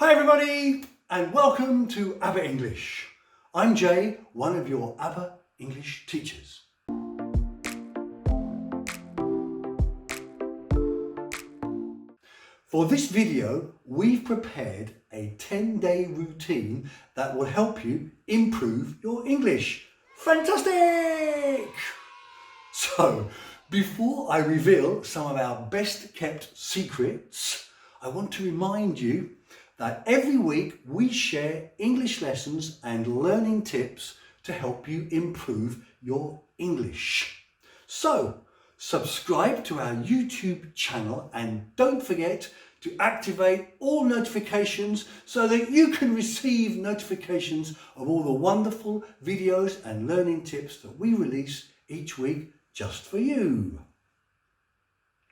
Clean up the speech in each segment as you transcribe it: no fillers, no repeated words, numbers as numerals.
Hi everybody and welcome to ABBA English. I'm Jay, one of your ABBA English teachers. For this video, we've prepared a 10-day routine that will help you improve your English. Fantastic! So, before I reveal some of our best kept secrets, I want to remind you that every week we share English lessons and learning tips to help you improve your English. So, subscribe to our YouTube channel and don't forget to activate all notifications so that you can receive notifications of all the wonderful videos and learning tips that we release each week just for you.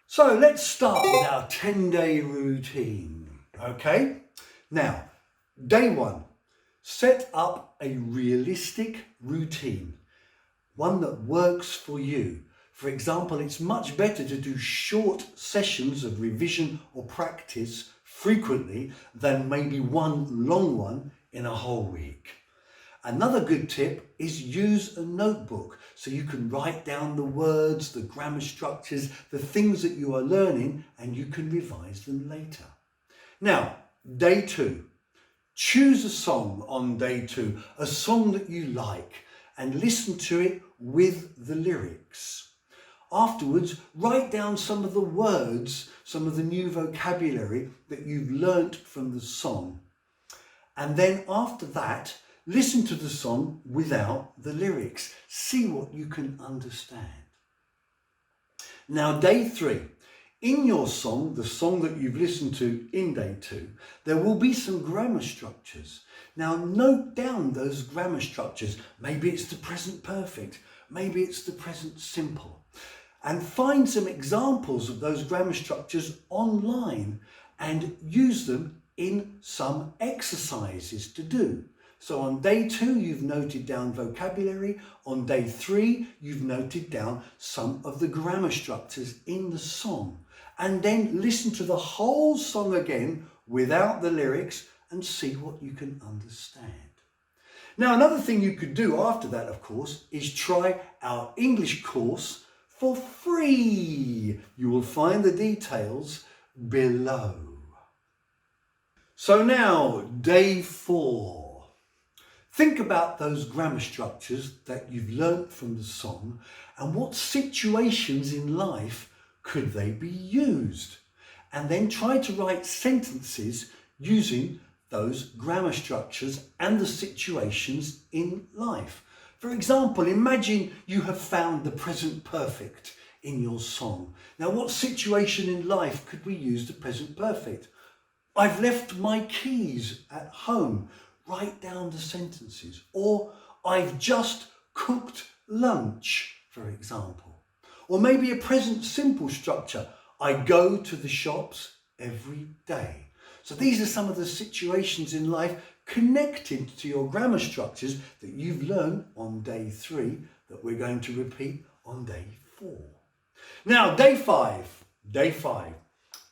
So let's start with our 10-day routine, okay? Now, day one, set up a realistic routine, one that works for you. For example, it's much better to do short sessions of revision or practice frequently than maybe one long one in a whole week. Another good tip is use a notebook so you can write down the words, the grammar structures, the things that you are learning, and you can revise them later. Now, day two, choose a song on day two, a song that you like, and listen to it with the lyrics. Afterwards, write down some of the words, some of the new vocabulary that you've learnt from the song. And then after that, listen to the song without the lyrics. See what you can understand. Now, day three. In your song, the song that you've listened to in day two, there will be some grammar structures. Now, note down those grammar structures. Maybe it's the present perfect. Maybe it's the present simple. And find some examples of those grammar structures online and use them in some exercises to do. So on day two, you've noted down vocabulary. On day three, you've noted down some of the grammar structures in the song. And then listen to the whole song again without the lyrics and see what you can understand. Now, another thing you could do after that, of course, is try our English course for free. You will find the details below. So now, day four. Think about those grammar structures that you've learnt from the song and what situations in life could they be used? And then try to write sentences using those grammar structures and the situations in life. For example, imagine you have found the present perfect in your song. Now, what situation in life could we use the present perfect? I've left my keys at home. Write down the sentences. Or I've just cooked lunch, for example. Or maybe a present simple structure. I go to the shops every day. So these are some of the situations in life connected to your grammar structures that you've learned on day three that we're going to repeat on day four. Now, day five.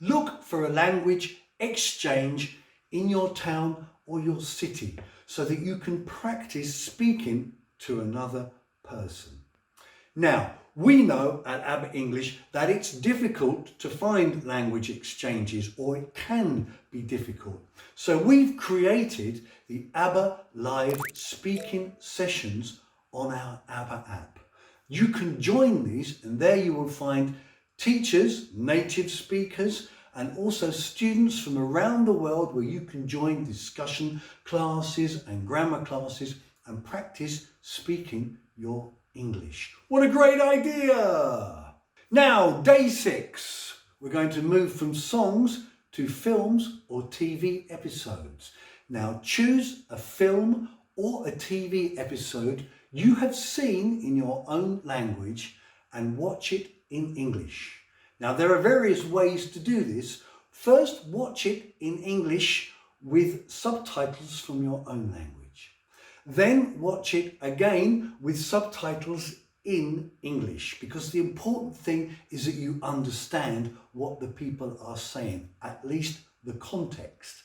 Look for a language exchange in your town or your city so that you can practice speaking to another person. Now, we know at ABBA English that it's difficult to find language exchanges, or it can be difficult. So we've created the ABBA Live Speaking Sessions on our ABBA app. You can join these, and there you will find teachers, native speakers, and also students from around the world where you can join discussion classes and grammar classes and practice speaking your English. What a great idea! Now, day six. We're going to move from songs to films or TV episodes. Now, choose a film or a TV episode you have seen in your own language and watch it in English. Now, there are various ways to do this. First, watch it in English with subtitles from your own language. Then watch it again with subtitles in English, because the important thing is that you understand what the people are saying, at least the context.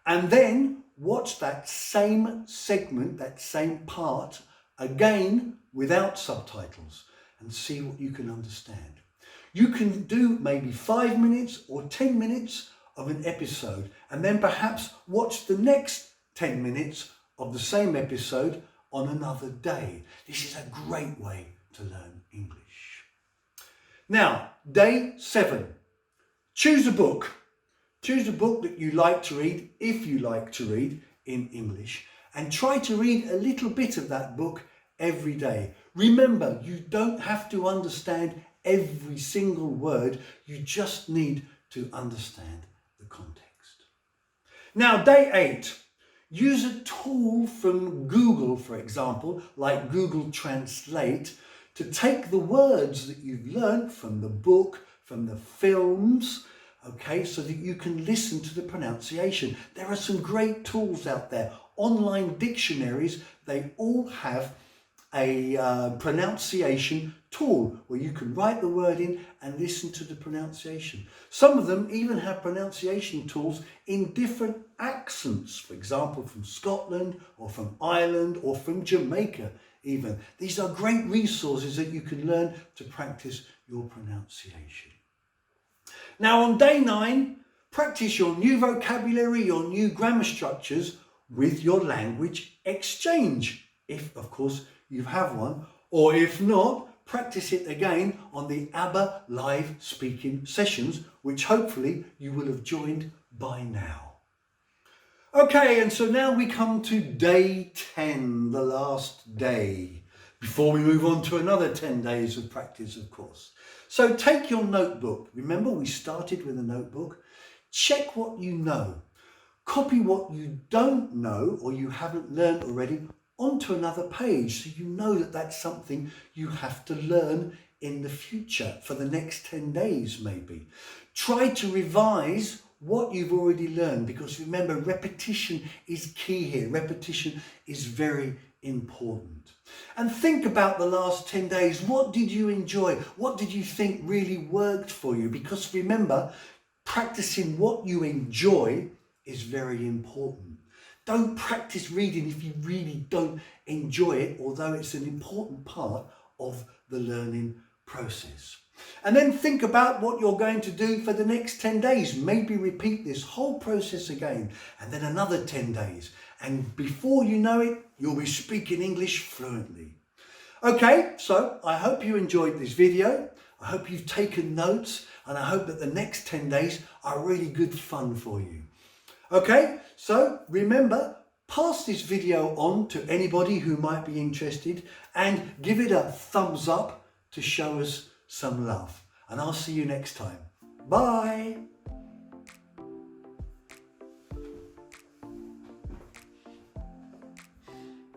And then watch that same segment, that same part again without subtitles and see what you can understand. You can do maybe 5 minutes or 10 minutes of an episode and then perhaps watch the next 10 minutes of the same episode on another day. This is a great way to learn English. Now, day 7. Choose a book. Choose a book that you like to read, if you like to read in English, and try to read a little bit of that book every day. Remember, you don't have to understand every single word, you just need to understand the context. Now, day 8. Use a tool from Google, for example, like Google Translate, to take the words that you've learned from the book, from the films, okay, so that you can listen to the pronunciation. There are some great tools out there. Online dictionaries, they all have a pronunciation tool where you can write the word in and listen to the pronunciation. Some of them even have pronunciation tools in different accents, for example, from Scotland or from Ireland or from Jamaica even. These are great resources that you can learn to practice your pronunciation. Now on day 9, practice your new vocabulary, your new grammar structures with your language exchange, if of course you have one, or if not, practice it again on the ABBA live speaking sessions, which hopefully you will have joined by now. Okay, and so now we come to day 10, the last day, before we move on to another 10 days of practice, of course. So take your notebook. Remember, we started with a notebook. Check what you know. Copy what you don't know or you haven't learned already onto another page so you know that that's something you have to learn in the future for the next 10 days maybe. Try to revise what you've already learned, because remember, repetition is key here. Repetition is very important. And think about the last 10 days. What did you enjoy? What did you think really worked for you? Because remember, practicing what you enjoy is very important. Don't practice reading if you really don't enjoy it, although it's an important part of the learning process. And then think about what you're going to do for the next 10 days. Maybe repeat this whole process again, and then another 10 days. And before you know it, you'll be speaking English fluently. Okay, so I hope you enjoyed this video. I hope you've taken notes, and I hope that the next 10 days are really good fun for you. Okay, so remember, pass this video on to anybody who might be interested and give it a thumbs up to show us some love. And I'll see you next time. Bye.